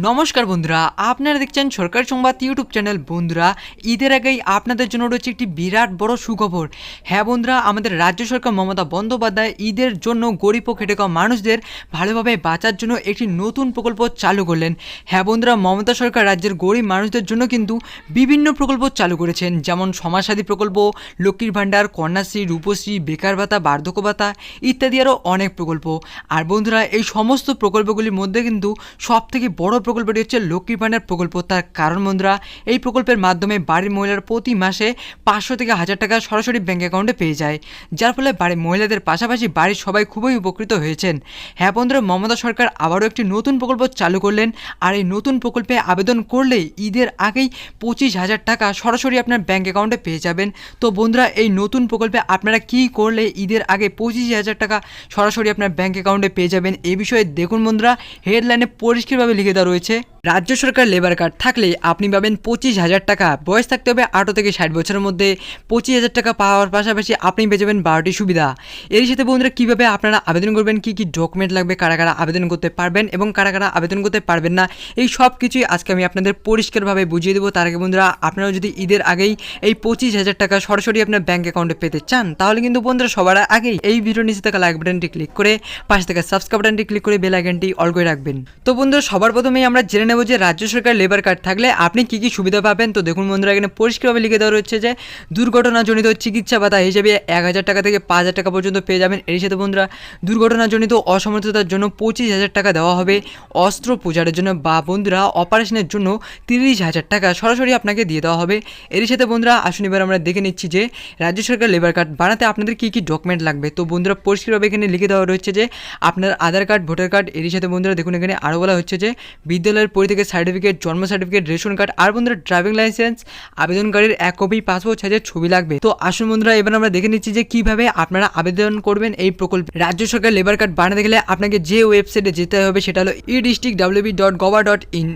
নমস্কার বন্ধুরা, আপনারা দেখছেন সরকারি সংবাদ ইউটিউব চ্যানেল। বন্ধুরা, ঈদের আগেই আপনাদের জন্য রয়েছে একটি বিরাট বড় সুখবর। হ্যাঁ বন্ধুরা, আমাদের রাজ্য সরকার মমতা বন্দ্যোপাধ্যায় ঈদের জন্য গরিব ও খেটে খাওয়া মানুষদের ভালোভাবে বাঁচার জন্য একটি নতুন প্রকল্প চালু করলেন। হ্যাঁ বন্ধুরা, মমতা সরকার রাজ্যের গরিব মানুষদের জন্য কিন্তু বিভিন্ন প্রকল্প চালু করেছেন, যেমন সমাজসাথী প্রকল্প, লক্ষ্মীর ভাণ্ডার, কন্যাশ্রী, রূপশ্রী, বেকার ভাতা, বার্ধক্য ভাতা ইত্যাদি আরও অনেক প্রকল্প। আর বন্ধুরা, এই সমস্ত প্রকল্পগুলির মধ্যে কিন্তু সবথেকে বড় প্রকল্পটি হচ্ছে লক্ষ্মীর ভাণ্ডার প্রকল্প। তার কারণ বন্ধুরা, এই প্রকল্পের মাধ্যমে বাড়ির মহিলারা প্রতি মাসে 500 থেকে 1000 টাকা সরাসরি ব্যাঙ্ক অ্যাকাউন্টে পেয়ে যায়, যার ফলে বাড়ির মহিলাদের পাশাপাশি বাড়ির সবাই খুবই উপকৃত হয়েছেন। হ্যাঁ বন্ধুরা, মমতা সরকার আবারও একটি নতুন প্রকল্প চালু করলেন। আর এই নতুন প্রকল্পে আবেদন করলেই ঈদের আগেই 25,000 টাকা সরাসরি আপনার ব্যাঙ্ক অ্যাকাউন্টে পেয়ে যাবেন। তো বন্ধুরা, এই নতুন প্রকল্পে আপনারা কি করলে ঈদের আগে 25,000 টাকা সরাসরি আপনার ব্যাঙ্ক অ্যাকাউন্টে পেয়ে যাবেন, এই বিষয়ে দেখুন বন্ধুরা, হেডলাইনে পরিষ্কারভাবে লিখে দেওয়া রয়েছে। রাজ্য সরকার লেবার কার্ড থাকলে আপনি পাবেন 25,000 টাকা। বয়স থাকতে হবে 18 থেকে 60 বছরের মধ্যে। 25,000 টাকা পাওয়ার পাশাপাশি আপনি পেয়ে যাবেন 12টি সুবিধা। এর সাথে বন্ধুরা, কীভাবে আপনারা আবেদন করবেন, কী কী ডকুমেন্ট লাগবে, কারা কারা আবেদন করতে পারবেন এবং কারা কারা আবেদন করতে পারবেন না, এই সব কিছুই আজকে আমি আপনাদের পরিষ্কারভাবে বুঝিয়ে দেবো। তার আগে বন্ধুরা, আপনারা যদি ঈদের আগেই এই 25,000 টাকা সরাসরি আপনার ব্যাঙ্ক অ্যাকাউন্টে পেতে চান, তাহলে কিন্তু বন্ধুরা সবার আগেই এই ভিডিওর নিচে থাকা লাইক বাটনটি ক্লিক করে পাশে থাকা সাবস্ক্রাইব বাটনটি ক্লিক করে বেল আইকনটি অল করে রাখবেন। তো বন্ধুরা, সবার প্রথমেই আমরা জেনে নেব যে রাজ্য সরকার লেবার কার্ড থাকলে আপনি কী কী সুবিধা পাবেন। তো দেখুন বন্ধুরা, এখানে পরিষ্কারভাবে লিখে দেওয়া রয়েছে যে দুর্ঘটনাজনিত চিকিৎসা ভাতা হিসেবে 1,000 টাকা থেকে 5,000 টাকা পর্যন্ত পেয়ে যাবেন। এর সাথে বন্ধুরা, দুর্ঘটনাজনিত অসমর্থতার জন্য 25,000 টাকা দেওয়া হবে। অস্ত্রোপচারের জন্য বা বন্ধুরা অপারেশনের জন্য 30,000 টাকা সরাসরি আপনাকে দিয়ে দেওয়া হবে। এর সাথে বন্ধুরা, আসুন এবার আমরা দেখে নিচ্ছি যে রাজ্য সরকার লেবার কার্ড বানাতে আপনাদের কী কী ডকুমেন্ট লাগবে। তো বন্ধুরা, পরিষ্কারভাবে এখানে লিখে দেওয়া রয়েছে যে আপনার আধার কার্ড, ভোটার কার্ড, এর সাথে বন্ধুরা দেখুন এখানে আরও বলা হচ্ছে যে বিদ্যালয়ের পরীক্ষা থেকে সার্টিফিকেট, জন্ম সার্টিফিকেট, রেশন কার্ড আর বন্ধুরা ড্রাইভিং লাইসেন্স, আবেদনকারীর 1 কপি পাসপোর্ট সাইজের ছবি লাগবে। তো আসুন বন্ধুরা, এবার আমরা দেখে নিচ্ছি যে কিভাবে আপনারা আবেদন করবেন এই প্রকল্পে। রাজ্য সরকার লেবার কার্ড বানাতে গেলে আপনাকে যে ওয়েবসাইটে যেতে হবে সেটা হলো e-districtwb.gov.in।